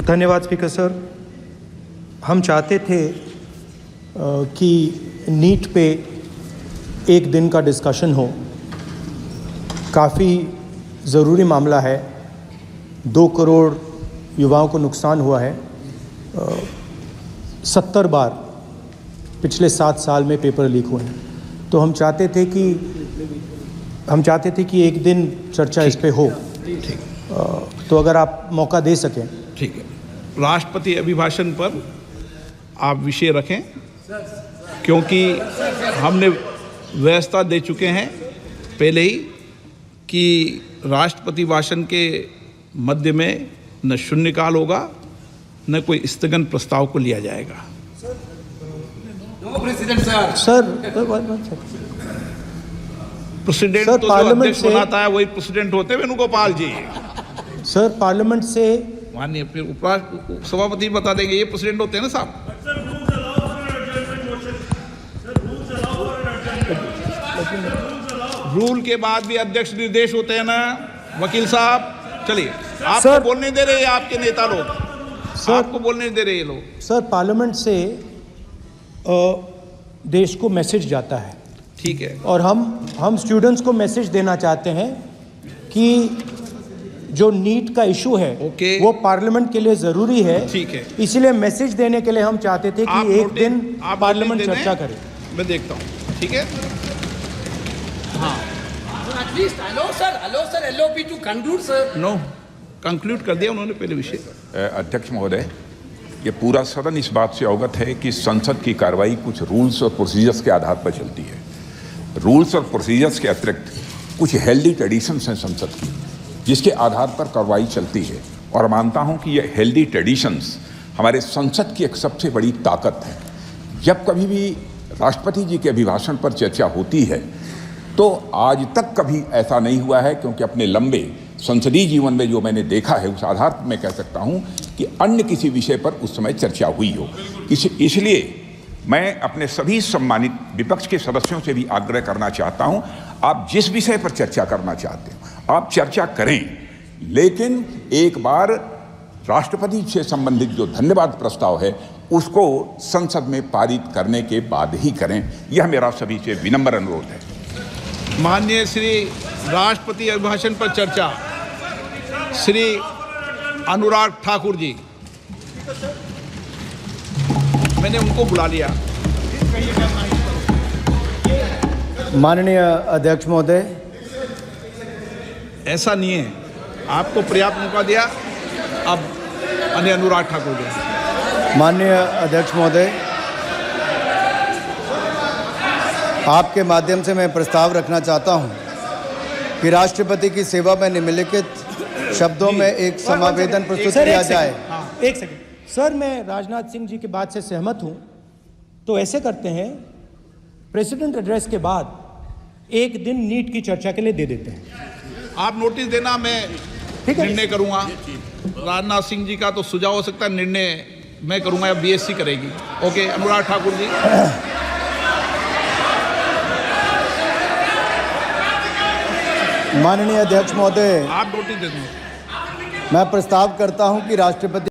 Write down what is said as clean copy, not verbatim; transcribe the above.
धन्यवाद speaker sir. हम चाहते थे कि नीट पे एक दिन का डिस्कशन हो। काफ़ी ज़रूरी मामला है। 2 करोड़ युवाओं को नुकसान हुआ है। 70 बार पिछले 7 साल में पेपर लीक हुए हैं। तो हम चाहते थे कि एक दिन चर्चा इस पे हो। तो अगर आप मौका दे सकें। ठीक है, राष्ट्रपति अभिभाषण पर आप विषय रखें, क्योंकि हमने व्यवस्था दे चुके हैं पहले ही कि राष्ट्रपति भाषण के मध्य में न शून्यकाल होगा न कोई स्थगन प्रस्ताव को लिया जाएगा। प्रेसिडेंट तो जो अध्यक्ष बनाता है वही प्रेसिडेंट होते हैं वेणुगोपाल जी। सर पार्लियामेंट से माननीय फिर सभापति बता देंगे, ये प्रेसिडेंट होते हैं ना साहब। रूल के बाद भी अध्यक्ष निर्देश होते हैं ना वकील साहब। चलिए, आपको बोलने दे रहे हैं आपके नेता लोग, आपको बोलने दे रहे हैं लोग। सर पार्लियामेंट से देश को मैसेज जाता है। ठीक है, और हम स्टूडेंट्स को मैसेज देना चाहते हैं कि जो नीट का इशू है वो पार्लियामेंट के लिए जरूरी है। ठीक है, इसलिए मैसेज देने के लिए हम चाहते थे कि एक दिन पार्लियामेंट चर्चा करे। मैं देखता हूँ। ठीक है, हाँ, नो कंक्लूड कर दिया उन्होंने पहले विषय। अध्यक्ष महोदय, ये पूरा सदन इस बात से अवगत है कि संसद की कार्रवाई कुछ रूल्स और प्रोसीजर्स के आधार पर चलती है। रूल्स और प्रोसीजर्स के अतिरिक्त कुछ हेल्दी ट्रेडिशंस हैं संसद की, जिसके आधार पर कार्रवाई चलती है। और मानता हूं कि ये हेल्दी ट्रेडिशंस हमारे संसद की एक सबसे बड़ी ताकत है। जब कभी भी राष्ट्रपति जी के अभिभाषण पर चर्चा होती है तो आज तक कभी ऐसा नहीं हुआ है, क्योंकि अपने लंबे संसदीय जीवन में जो मैंने देखा है उस आधार पर मैं कह सकता हूं कि अन्य किसी विषय पर उस समय चर्चा हुई हो। इसलिए मैं अपने सभी सम्मानित विपक्ष के सदस्यों से भी आग्रह करना चाहता हूं, आप जिस विषय पर चर्चा करना चाहते हो आप चर्चा करें, लेकिन एक बार राष्ट्रपति से संबंधित जो धन्यवाद प्रस्ताव है उसको संसद में पारित करने के बाद ही करें। यह मेरा सभी से विनम्र अनुरोध है। माननीय श्री राष्ट्रपति अभिभाषण पर चर्चा, श्री अनुराग ठाकुर जी, मैंने उनको बुला लिया। माननीय अध्यक्ष महोदय, ऐसा नहीं है, आपको पर्याप्त मौका दिया। अब अनुराग ठाकुर जी। माननीय अध्यक्ष महोदय, आपके माध्यम से मैं प्रस्ताव रखना चाहता हूं कि राष्ट्रपति की सेवा में निम्नलिखित शब्दों में एक समावेदन प्रस्तुत किया जाए। एक सेकंड सर, मैं राजनाथ सिंह जी की बात से सहमत हूं। तो ऐसे करते हैं, प्रेसिडेंट एड्रेस के बाद एक दिन नीट की चर्चा के लिए दे देते हैं। आप नोटिस देना, मैं निर्णय करूंगा। राजनाथ सिंह जी का तो सुझाव हो सकता है, निर्णय मैं करूंगा या बीएससी करेगी। ओके, अनुराग ठाकुर जी। माननीय अध्यक्ष महोदय, आप नोटिस दे दें। मैं प्रस्ताव करता हूं कि राष्ट्रपति